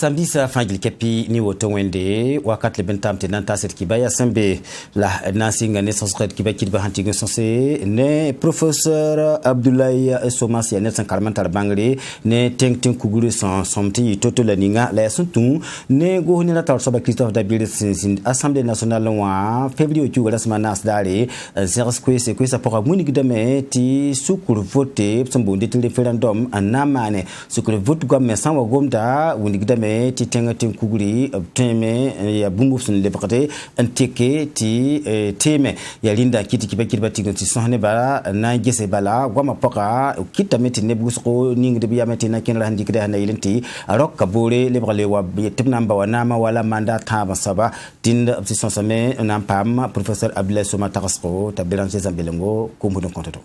samedi sa fangil kepi ni woto wende wakat le bentam te nanta set kibaya sembe la nasinga ne sosret kiba kidba hantigo sosé ne professeur Abdoulaye Somas ya ne san kalmantar bangre ne teng kuguru son somti toto la ninga la suntu ne go ni la tar soba Christophe Dabil sin assemblée nationale wa février tu wala semana asdare zersque c'est que ça pourra muni gidame ti sukur voter sombo de référendum anamane sukur vote gwa mesan wa gomda wuni gidame ti tenga kuguri teme ya bumbu sun lebakate anteke ti teme ya linda kiti kibakiri batigo ti sohne bala na gese bala gwa mapoka kitameti ne busko ning de biya meti na kenra handi kida na ilenti arok kabore lebale wa tibnamba wa nama wala manda taba saba tinda obsession same nampam professeur Abdoulaye Somas Takasko tabelanche zambelengo kumbudo kontoto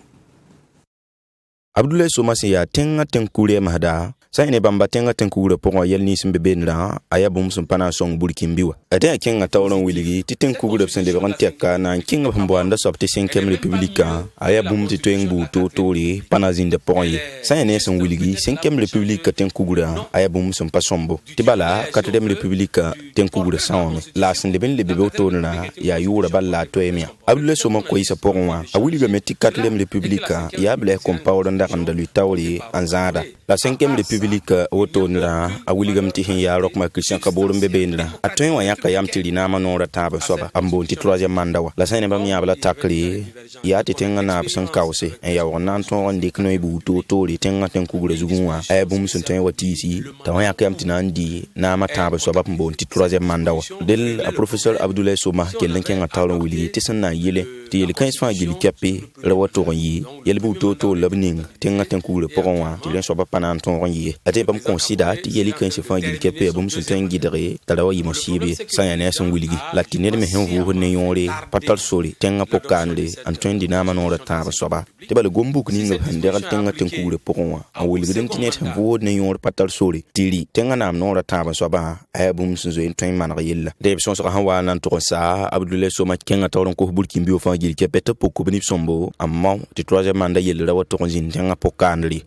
Abdoulaye Somas ya tenga tenkure mahda sai ne bamba tenga tenkure pour yel ni simbe benra aya bum sum pana song burkimbiwa ate kenga tawron wiligi ti tenkure sen de rantiaka na kinga bambo anda sopte 5e république aya bum ti toengbu totori pana zinde poye sai ne son wiligi 5e république tenkure aya bum sum pasombo tibala 4e république tenkure sawme la sen de ben le bebe otorna ya yura balla toemia Abdoulaye Somas ko isa porwa a wiliga metti 4e république ya ble compawdo ndakanda lui tawri anzada la 5e république otonra a wiligam ti hin ya rokma Christian Kaborum bebendra atwen wa yaka yamtili na manora taba soba ambonti 3e mandawa la sene bam yabla takli ya titenga na san kawse en ya wonan ton dik no ibu totori tenga tenkugure zugunwa ay bum sun ten watisi tawa yaka yamtina ndi na mataba soba mbonti 3e mandawa del a professeur Abdoulaye Somas kelen kenga tawron wili tisanna yele ti yel kan isfa gili kapi rawato yi yel bu toto labning tenga tenkugure pokonwa ti len soba panan ton yi ate bam consider ti yeli kan isfa gili kapi bum sun ten gidare talawa yi mosibe sayane son wiligi latine me hen wo ne yore patal sori tenga pokanle antoine dinama no rata soba te bal gombuk ni ngam handeral tenga tenkugure pokonwa a wiligi den tinet hen wo ne yore patal sori tiri tenga nam no rata soba ay bum sun zo en man yella de son so han wa nan to sa Abdoulaye Somas kenga tawron ko burkimbi o fa gili kepeta poko beni sombo amma ti 3e manda yel rawa to konjin tenga pokandri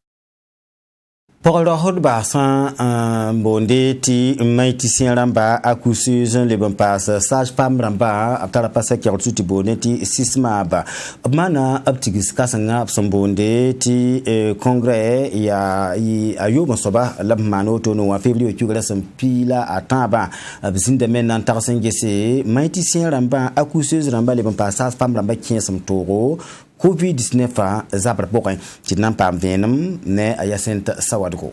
pour le hodba san bonde ti maitisien ramba accusés le bon passe sage femme ramba aptara passa ki altuti bonde ti sismaba mana aptigis kasanga bonde ti congrès ya ayo mosoba labmano to no février ki gala sam pila ataba bizinde men tarasengese maitisien ramba accusés ramba le bon passe sage femme ramba ki sam toro COVID-19 zabar bokan ci nampam venum ne ayasent sawadgo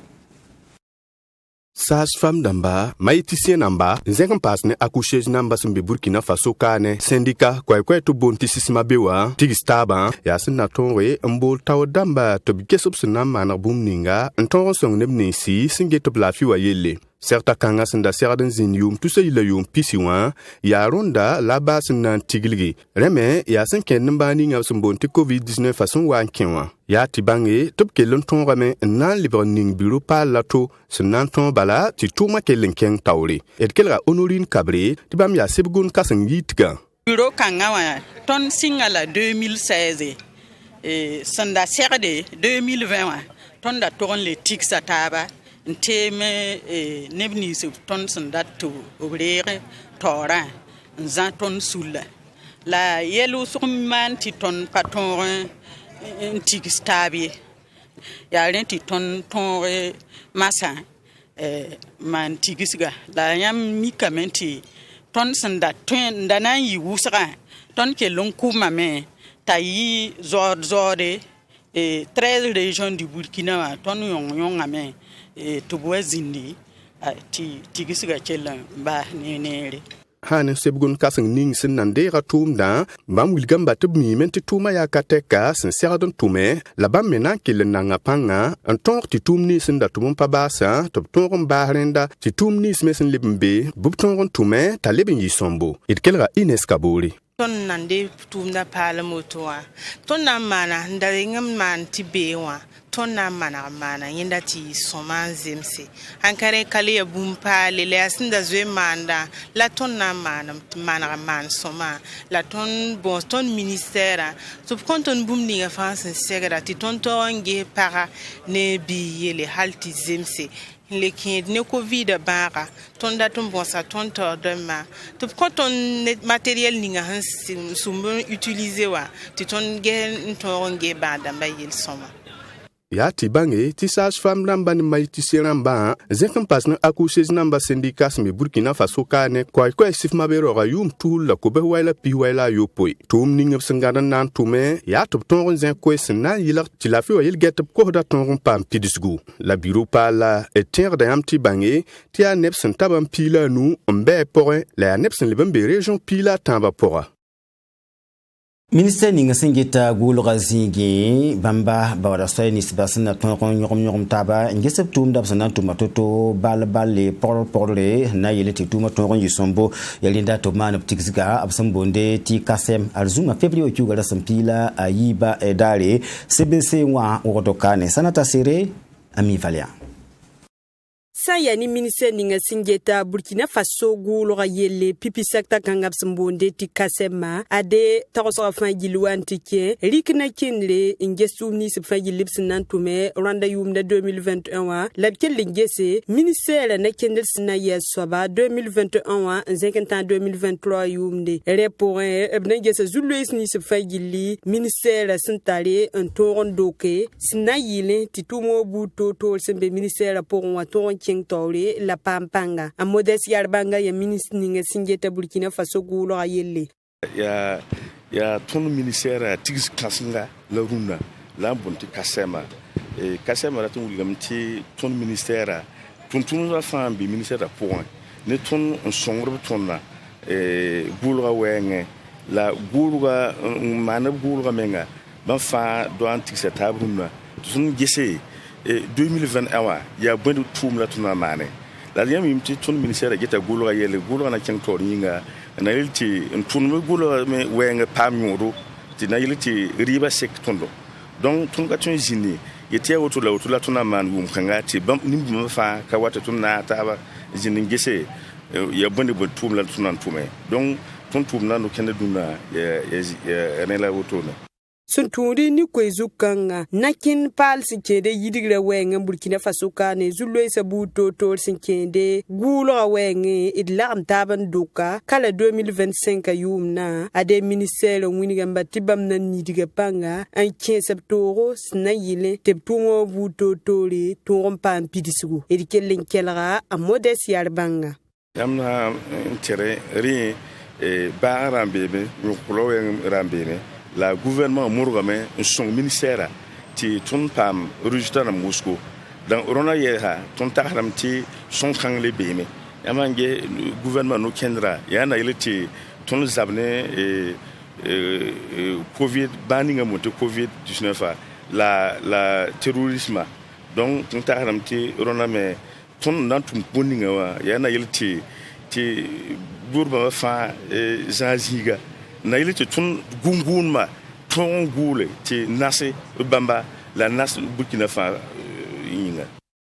sage-femme damba maitisien namba nzeng pas ne accoucheuse namba sumbe Burkina Faso kane syndicat kwai to bonti sisma bewa tigistaba ya sinna tonwe mbol taw damba to bikesup sunama na bumninga nton song nebni si singe to blafi wa yelle certa kanga senda serden zin yum tu sey la yum pisiwa ya ronda la bas nan tigilgi reme ya sen ken nambani nga sumbonti COVID-19 façon wa kenwa ya tibange top kelon ton rame nan liborning bureau pa lato sunan ton bala ti tuma kelen ken tawri et kelra honorine kabre tibam ya sebgun kasen yitga bureau kanga wa ton singala 2016 et senda serde 2020 wa ton da toron le tiksa taba nteme nebni se ton sandato obrere tora nzan ton sula la yelu surman ti ton patron ntigistabi ya renti ton masa man tigisga la yam mikamenti ton sandato ndana yi wusra ton ke lonkuma me tayi zode 13 régions du Burkina ton yon ame to boazindi ti tigisiga chela ba nenere hane sebgun kasang ning sin nande ratumda bam wilgamba tubmi menti tuma ya kateka sin seradon tume la bam mena kilen nanga panga anton ti tumni sin da tumum pa basa to tongon bahrenda ti tumni smesen libmbe bubtongon tume talibin yisombo it kelra ineskabori ton nande tumda pala motoa ton na mana ndaringam man ti bewa ton na mana yinda ti soman zemse hankare kale ya bumpa lele asinda zwe manda la ton na mana man soma la ton bon ton ministère so konton bumni ga France segara ti ton to nge para ne bi yele halti zemse lekin ne covid baga ton datum bon sa ton tordema to ko ton matériel ninga han sumbu utiliser wa ti ton gen ton ge bada mbayil soma ya ti bange ti sage-femme namba ni maïtisien namba zekan pas na accoucheuse namba syndicat me Burkina Faso kane kwa sif mabero ga yum tul la ko be wayla pi wayla yopoi tum ningep sangada nan tume ya top ton zen kwes na yila ti la fi wa yil get ko da ton pam pidisgu la bureau pa la eter da am ti bange ti a nepsen tabam pila nu mbe pore la nepsen lebembe region pila tamba pora. Ministère ninga singita gulga zingi bamba bawada soy ni sibasina ton nyom taba ngesep tum dab sanan tomatoto bal porle na yeleti tuma ton yisombo yalinda to man opticsga absambonde ti kasem alzuma february okugala sampila ayiba edare CBC wa otokane sanata sere ami valia sayani ministère ninga singeta Burkina Faso gulga yelle pipi sakta kangap sambonde ti kasema ade tarosa fa gilwan tike rikna kinle ingesumni se fa gilipsin nantume randa yumda 2021 wa labkel lingese ministère na kendel sina yesoba 2021 wa zekentan 2023 yumde repore ebna gese zulwes ni se fa gilli ministère sintale un toron doke sina yile titumo buto to sembe ministère pour wa toron tore la pampanga a modeste yarbanga ya ministre ninga singeta Burkina Faso gulo ayelle ya ton ministère tigis kasinga la runa la bonti kasema kasema la ton gamti ton ministère ton la femme bi ministère pour ne ton songro tonna gulo wenge la gulo manab gulo menga ban fa do antique tabruna ton gese 2021 ya bondu tum la tuna mane la yam yimti tun ministère geta gulo yele gulo na ken tor yinga na yilti tun gulo me wenga pam nyodo ti na yilti riba sek tondo donc tun ka tun jini yete woto la tuna man gum kanga ti bam nimbu fa ka wata tun na taba jini gese ya bondu tum la tuna tume donc tun tum na no ken duna ya ne la woto na Suntundi ni kwezu kanga nakin pal sinkende yidigre wenge Burkina Faso kane zulwe sabuto tol sinkende gulo wenge idlam taban duka kala 2025 yumna ade ministère winigamba tibam na nidiga panga an 15 septembre sna yile teptumo buto tole torom pam pidisugo edikelen kelra a modeste yarbanga amna tere ri ba rambebe nyukulo rambebe la gouvernement mourgame son ministère ti ton pam résultat na Moscou dans rona yeha ton tahram ti son kangle beme amange gouvernement no kendra yana ileti ton zabne covid banning amote covid 19 la terrorisme donc ton tahram ti rona me ton nantum boninga wa yana ileti ti burba fa zaziga na ile tun gungun ma ton gule ti nasi bamba la nas Burkina Faso yinga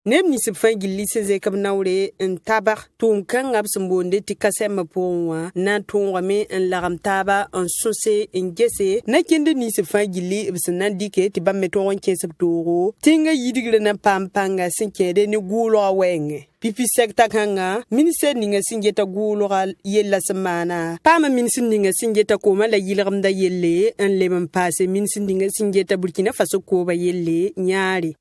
nem ni sifan gilli seze kam nawre en tabar tum kan absambonde ti kasema ponwa na tonwa me en laram taba en sose en gese na kende ni sifan gilli ibsanan dike ti bamme ton kesep toro tinga yidigre na pampanga sinkede ni gulo wenge pipi sekta kanga ministère ninga singeta gulo yella semana pama ministère ninga singeta koma la yilramda yelle en lemam passé ministère ninga singeta Burkina Faso ko ba yelle nyaari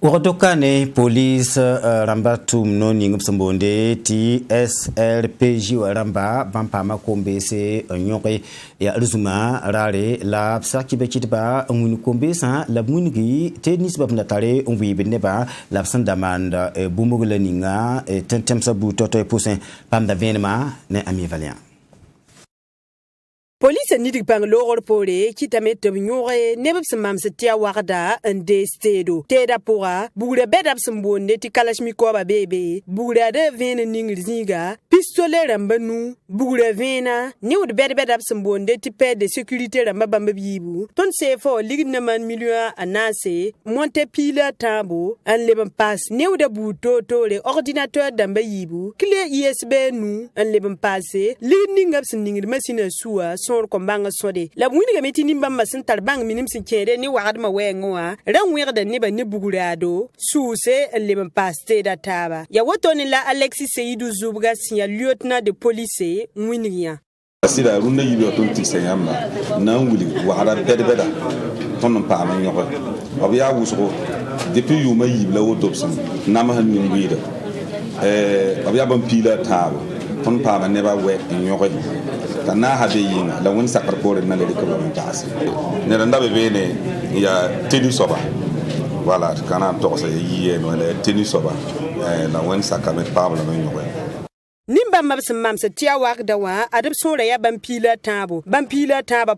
Urotokane police rambatu mnoni ngubsambonde ti SRPJ wa ramba bampa makombe se nyoke ya ruzuma rare la psaki bekitba nguni kombe sa la munigi tenis babna tare ngwi beneba la sandamanda bumugula ninga tentem sabu toto poussin pamda venema ne ami valiant Police nidig pang logor pore kitamet nyore nebab samam setia warda ande stedo teda pora bugre bedab sambonde ti kalashmiko ba bebe bugre de vene ningrizinga pistolet rambanu bugre vena niwd bedab sambonde ti pede sécurité ramba bamba bibu ton sefo ligna man milieu anase monte pila tambo an lebam pass niwd buto tole ordinateur damba yibu clé USB nu an lebam passé ligning ngab siningir machine suwa sor ko banga sode la winiga meti nimba masin tarbang minim sin kere ni wagad ma wengoa ran wegda ne ba ne bugurado suse le paste da taba ya woto ni la Alexis Seydou Zoubga signa lieutenant de police winigia sira runda yibe ton ti sayamba nan wuli wagada bedbeda ton pa ma nyoko abiya wuso depuis yuma yibla wotopsin nam han ni ngwida abiya ban pila tabo ton pa ma ne ba we nyoko kana ha be yinga la won sakar pore na le ko ban passe ne randa be bene ya tenu soba voilà kana to sa yiye no le tenu soba la won sakar me pa la nyoko nimba mabs mamsa tia wak dawa adab sora ya bampila tabo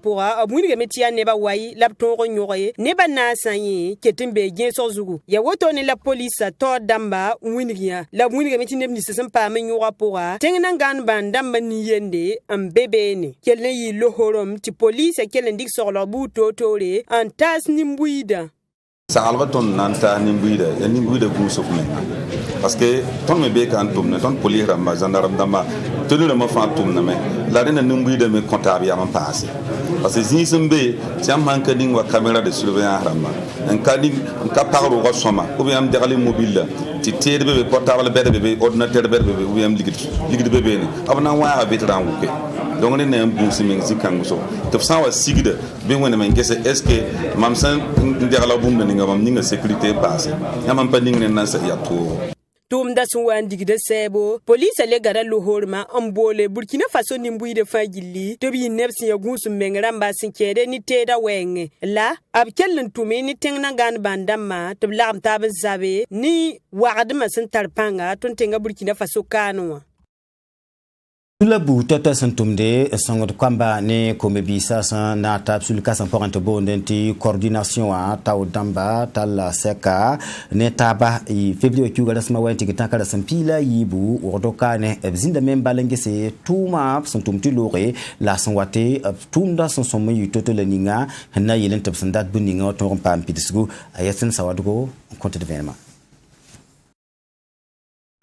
pora abuniga metia neba wai laptongo nyoye neba nasanyi ketimbe gen sozugu ya woto ni la police to damba winigia la winiga meti nebni sesam pa menyoa pora tengna ngan bandamba ni yende ambebe ni kelle yi lohorom ti police kelle ndik sorlo bu totore antas nimbuida salva ton nanta nimbuida gusufne parce que ton me be kan tumne ton police ramba gendarme dama tenu le ma fa tumne me la dina nimbuida me comptable ya man passe parce que si sembe tiam man ka ding wa caméra de surveillance ramba en kading ka parlo ko soma ou bien am derale mobile ti tede be portable be ordinateur be ou bien ligid be ne abna wa veteran wuke donc ne un bon simen zikangu so to sa wa sigide be wona men gese est-ce que mam san nderala bumna ninga mam ninga sécurité passe ya mam pa ninga nan sa ya to tum da sun wan digde sebo police le gara lohorma ambole Burkina Faso nimbuyi de fagilli to bi nepsi ya gunsu mengramba sin kede ni teda wenge la ab kellen tumi ni tengna gan bandama to lam tab zabe ni wagdma sin tarpanga ton tenga Burkina Faso kanwa la butata santumde sangot kwamba ne komebi sasa na tapsul kasan porante bondenti coordination a taw damba tal seka ne taba i february kuga rasma wanti gitakara sampila yibu ordoka ne zinda membalenge se tuma santumti lore la sanwate tumda sansomme yutoto le ninga na yelen tapsandat buninga to pam pitisgu ayasen sawadgo compte de événement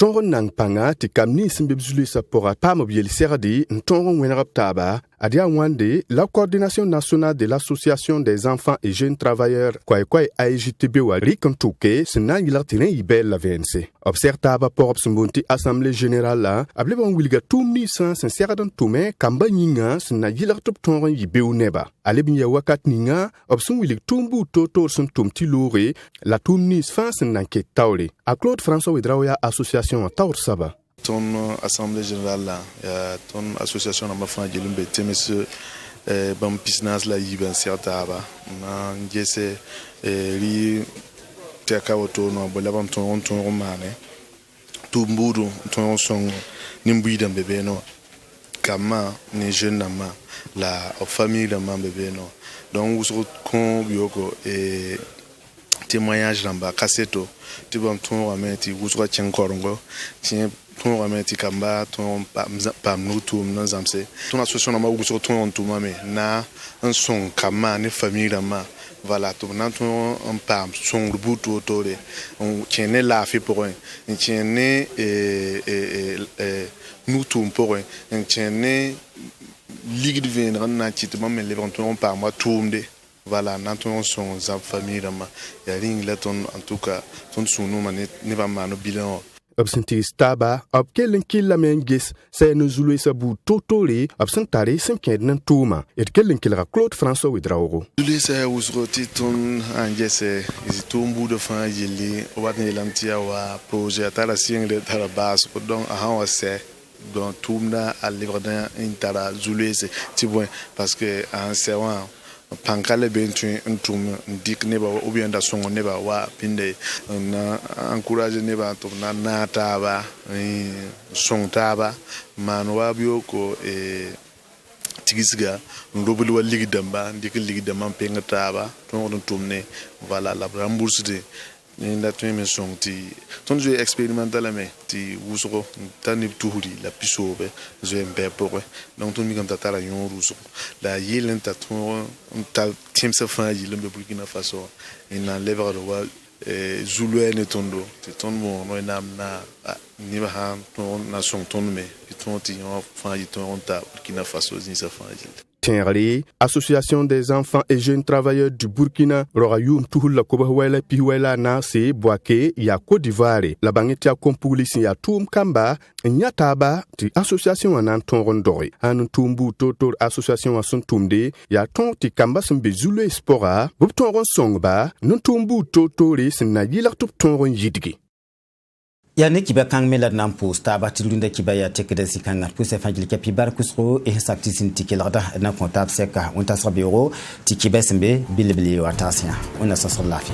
Tongon nang panga ti kamni simbebzulu sa pora pa mobiel serdi ntongon wenrap taba adia wande la coordination nationale de l'association des enfants et jeunes travailleurs kwai AIJTB wa rikantuke sinan yilartiren ibel la VNC observe taba por obsumbunti assemblée générale la ablebon wilga tumni san serdan tume kamba nyinga sinan yilartup tongon yibeu neba alebin ya wakat ninga obsum wilig tumbu toto sun tumti lore la tumni fan sinan ke tawle a Claude François Ouedraoya association Taur Saba ton assemblée générale là ton association na mafan gelumbe temes bam business la yiban sertaba na ngese ri teka woto no bolabam ton romane tumbudu ton son nimbuida bébé no kama ni jeune nama la famille de ma bébé no donc vous con bioko et témoignage lamba kaseto tibam ton rameti vous soit tien korongo tien ton rameti kamba ton pa mnutum non zamse ton association na ma vous soit ton tumame na un son kama ne famille lama voilà tout nan ton un pam son butu autore on tiene la fi pour un tiene nous tout pour un tiene ligue de vin na titement mais les on par moi tourne voilà nan son za famille rama ya ring la ton en tout cas ton sunu mané ne va mano bilan absenti staba abkelen killa mengis se no zulu sa bu totore absentare senken nan tuma et kelen kilra Claude François Ouedraogo zulu sa usroti ton angese is tumbu de fan yeli watne lamtia wa projet atala single tara bas donc a wa se donc tumda à livre d'un intara zulu se tibouin parce que en servant pankale bentu ntum dik neba ou bien da songo neba wa pinde na encourager neba to na taba song taba man wa bioko tigisga ndobul wa ligidamba dik ligidamba penga taba to tumne voilà la rembourser ni la tume sonti ton jeu expérimental mais ti wusoko tani tuhuri la pisobe je mbe pour donc ton mi comme tata yon ruso la yelen taton tal team se fa yile mbe Burkina Faso ina lever de wa zulu ne tondo ti ton mo no na ni ba han ton na son ton me ton ti yon fa yi ton ta Burkina Faso ni se fa yile tẽegre association des enfants et jeunes travailleurs du Burkina roga yʋʋm tusl la koba wɛɛla pis wɛɛla a naase boake yaa Côte d'Ivoire la bãng tɩ a kõmpugli sẽn yaa tʋʋm kamba n yã taaba tɩ association wã na n tõog n doge ãn n tʋʋm buud toor association wã sẽn tʋmde yaa tõog tɩ kamba sẽn be zu-loees pʋga b tõog n sõngba n tʋʋm buud toor-toore sẽn na yɩlg tɩ b tõog n yɩdge ya ne kiba kang melad nan post taba tilunda kiba ya tekda sikanga puse fangil kapi bar kusro e sakti sin tikelada na kontab seka unta sabiro tikiba sembe bilbili watasiya una sasallafi